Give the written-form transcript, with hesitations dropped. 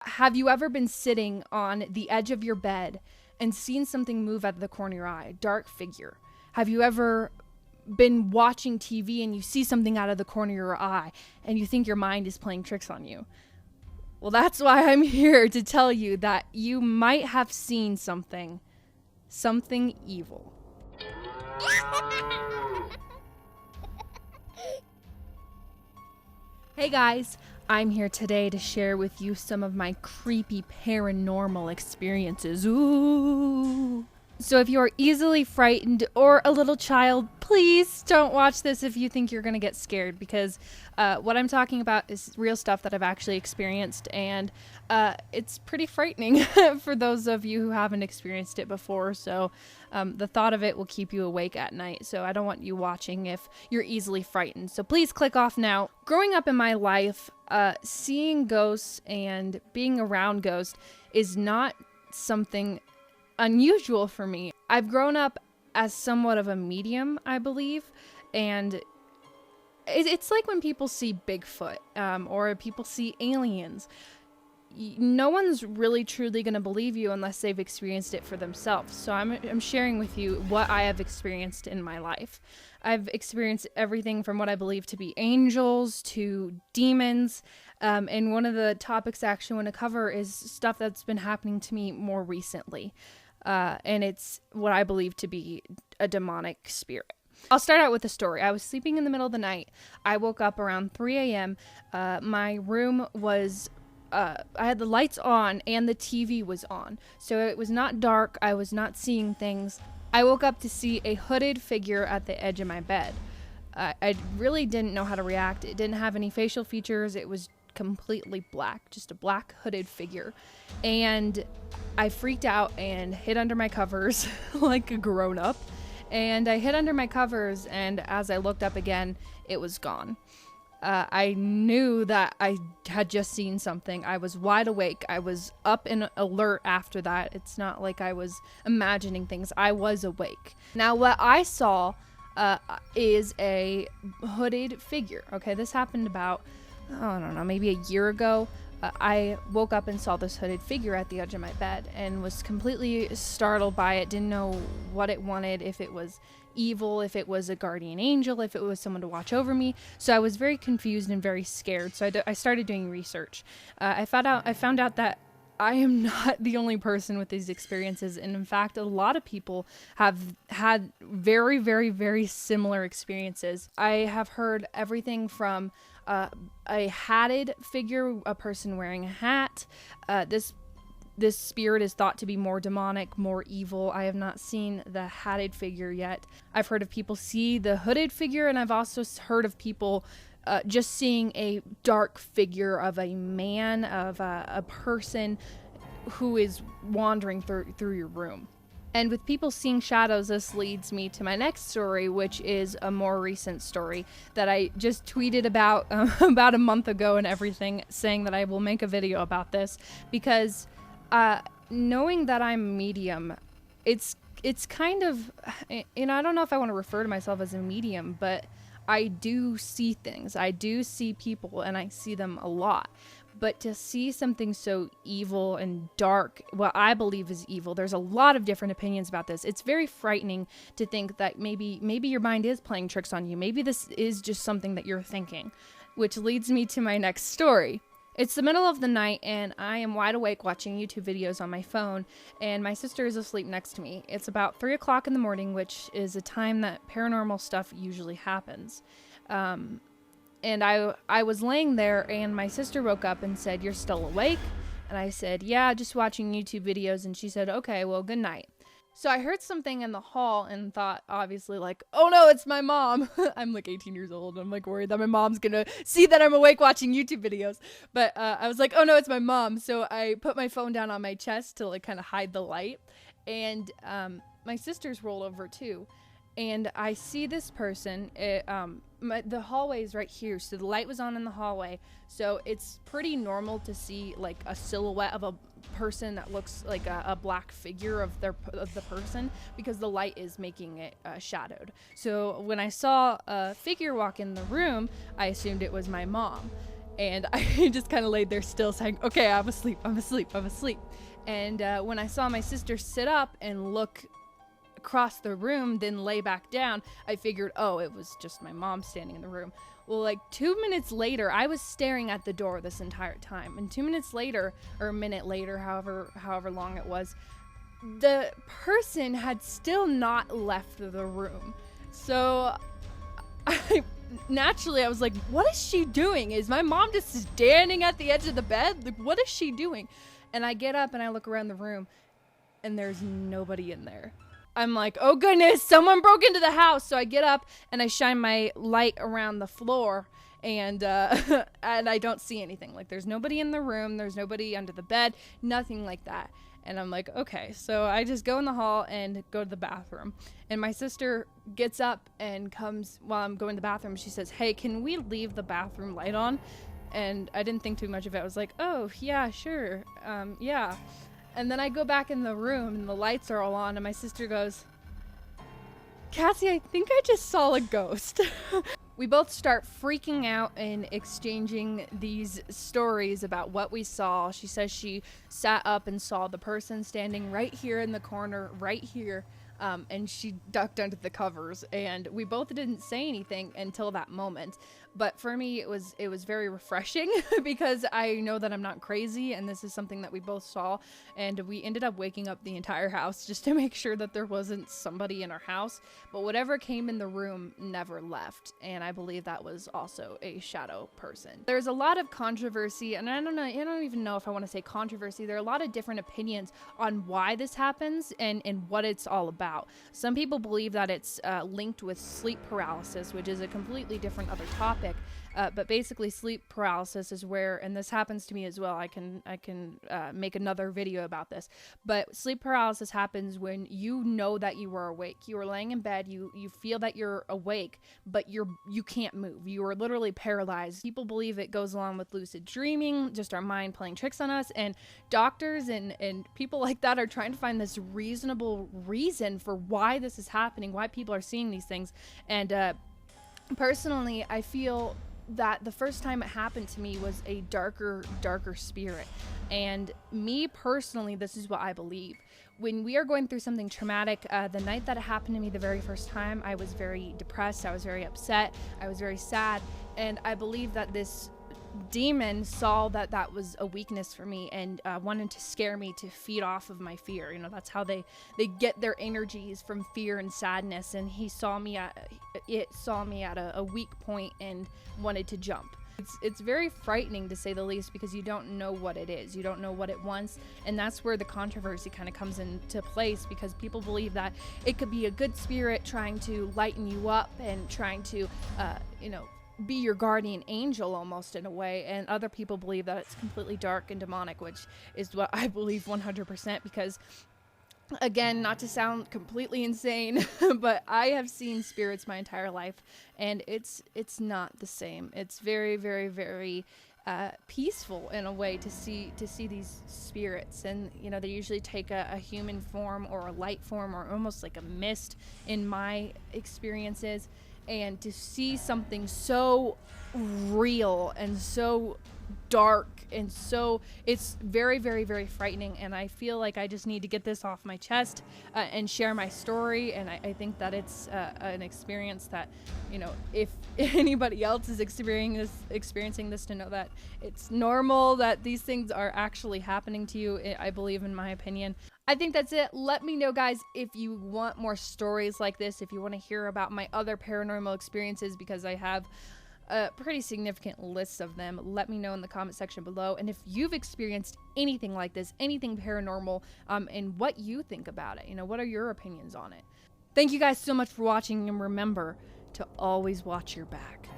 Have you ever been sitting on the edge of your bed and seen something move out of the corner of your eye? Dark figure. Have you ever been watching TV and you see something out of the corner of your eye and you think your mind is playing tricks on you? Well, that's why I'm here to tell you that you might have seen something evil. Hey guys, I'm here today to share with you some of my creepy paranormal experiences. Ooh. So if you are easily frightened or a little child, please don't watch this if you think you're going to get scared, because what I'm talking about is real stuff that I've actually experienced, and it's pretty frightening for those of you who haven't experienced it before. So the thought of it will keep you awake at night, so I don't want you watching if you're easily frightened. So please click off now. Growing up in my life, seeing ghosts and being around ghosts is not something unusual for me. I've grown up as somewhat of a medium, I believe, and it's like when people see Bigfoot or people see aliens. No one's really truly going to believe you unless they've experienced it for themselves. So I'm sharing with you what I have experienced in my life. I've experienced everything from what I believe to be angels to demons. And one of the topics I actually want to cover is stuff that's been happening to me more recently. And it's what I believe to be a demonic spirit. I'll start out with a story. I was sleeping in the middle of the night. I woke up around 3 a.m. My room was, I had the lights on and the TV was on. So it was not dark. I was not seeing things. I woke up to see a hooded figure at the edge of my bed. I really didn't know how to react. It didn't have any facial features. It was completely black, just a black hooded figure. And I freaked out and hid under my covers like a grown-up. And I hid under my covers, and as I looked up again, it was gone. I knew that I had just seen something. I was wide awake. I was up and alert after that. It's not like I was imagining things. I was awake. Now, what I saw is a hooded figure. Okay, this happened about, I don't know, maybe a year ago. I woke up and saw this hooded figure at the edge of my bed and was completely startled by it. Didn't know what it wanted, if it was evil, if it was a guardian angel, if it was someone to watch over me. So I was very confused and very scared. So I started doing research. I found out that I am not the only person with these experiences. And in fact, a lot of people have had very, very, very similar experiences. I have heard everything from a hatted figure, a person wearing a hat. This spirit is thought to be more demonic, more evil. I have not seen the hatted figure yet. I've heard of people see the hooded figure, and I've also heard of people just seeing a dark figure of a man, of a person who is wandering through your room. And with people seeing shadows, this leads me to my next story, which is a more recent story that I just tweeted about about a month ago and everything, saying that I will make a video about this, because knowing that I'm medium, it's kind of, I don't know if I want to refer to myself as a medium, but I do see things. I do see people, and I see them a lot. But to see something so evil and dark, what I believe is evil, there's a lot of different opinions about this. It's very frightening to think that maybe your mind is playing tricks on you. Maybe this is just something that you're thinking, which leads me to my next story. It's the middle of the night, and I am wide awake watching YouTube videos on my phone, and my sister is asleep next to me. It's about 3 o'clock in the morning, which is a time that paranormal stuff usually happens. And I was laying there, and my sister woke up and said, "You're still awake?" And I said, "Yeah, just watching YouTube videos." And she said, "Okay, well, good night." So I heard something in the hall and thought, obviously, like, oh no, it's my mom. I'm like 18 years old. I'm like worried that my mom's gonna see that I'm awake watching YouTube videos. But I was like, oh no, it's my mom. So I put my phone down on my chest to like kind of hide the light. And my sister's roll over too. And I see this person. The hallway is right here, so the light was on in the hallway. So it's pretty normal to see like a silhouette of a person that looks like a black figure of the person, because the light is making it shadowed. So when I saw a figure walk in the room, I assumed it was my mom. And I just kind of laid there still saying, okay, I'm asleep, I'm asleep, I'm asleep. And when I saw my sister sit up and look across the room, then lay back down, I figured, oh, it was just my mom standing in the room. Well, like 2 minutes later, I was staring at the door this entire time. And 2 minutes later, or a minute later, however long it was, the person had still not left the room. So naturally, I was like, what is she doing? Is my mom just standing at the edge of the bed? Like, what is she doing? And I get up and I look around the room, and there's nobody in there. I'm like, oh goodness, someone broke into the house. So I get up and I shine my light around the floor, and and I don't see anything. Like, there's nobody in the room, there's nobody under the bed, nothing like that. And I'm like, okay. So I just go in the hall and go to the bathroom. And my sister gets up and comes while I'm going to the bathroom. She says, hey, can we leave the bathroom light on? And I didn't think too much of it. I was like, oh, yeah, sure. Yeah. And then I go back in the room and the lights are all on, and my sister goes, Cassie, I think I just saw a ghost. We both start freaking out and exchanging these stories about what we saw. She says she sat up and saw the person standing right here in the corner, right here. And she ducked under the covers, and we both didn't say anything until that moment. But for me, it was very refreshing because I know that I'm not crazy, and this is something that we both saw. And we ended up waking up the entire house just to make sure that there wasn't somebody in our house. But whatever came in the room never left, and I believe that was also a shadow person. There's a lot of controversy, and I don't even know if I want to say controversy. There are a lot of different opinions on why this happens and what it's all about. Some people believe that it's linked with sleep paralysis, which is a completely different other topic. But basically, sleep paralysis is where, and this happens to me as well. I can make another video about this. But sleep paralysis happens when you know that you are awake. You are laying in bed. You feel that you're awake, but you can't move. You are literally paralyzed. People believe it goes along with lucid dreaming, just our mind playing tricks on us. And doctors and people like that are trying to find this reasonable reason for why this is happening, why people are seeing these things. And personally, I feel that the first time it happened to me was a darker spirit. And me personally, this is what I believe. When we are going through something traumatic, the night that it happened to me the very first time, I was very depressed, I was very upset, I was very sad, and I believe that this demon saw that that was a weakness for me and wanted to scare me to feed off of my fear. You know, that's how they get their energies, from fear and sadness. And it saw me at a weak point and wanted to jump. It's very frightening, to say the least, because you don't know what it is. You don't know what it wants. And that's where the controversy kind of comes into place, because people believe that it could be a good spirit trying to lighten you up and trying to, be your guardian angel almost, in a way. And other people believe that it's completely dark and demonic, which is what I believe 100%, because again, not to sound completely insane, but I have seen spirits my entire life, and it's not the same. It's very, very, very peaceful in a way to see these spirits. And they usually take a human form or a light form, or almost like a mist in my experiences. And to see something so real and so dark, and so it's very, very, very frightening. And I feel like I just need to get this off my chest and share my story. And I think that it's an experience that, if anybody else is experiencing this, to know that it's normal, that these things are actually happening to you. I believe, in my opinion. I think that's it. Let me know, guys, if you want more stories like this, if you want to hear about my other paranormal experiences, because I have a pretty significant list of them. Let me know in the comment section below. And if you've experienced anything like this, anything paranormal, and what you think about it. What are your opinions on it? Thank you guys so much for watching, and remember to always watch your back.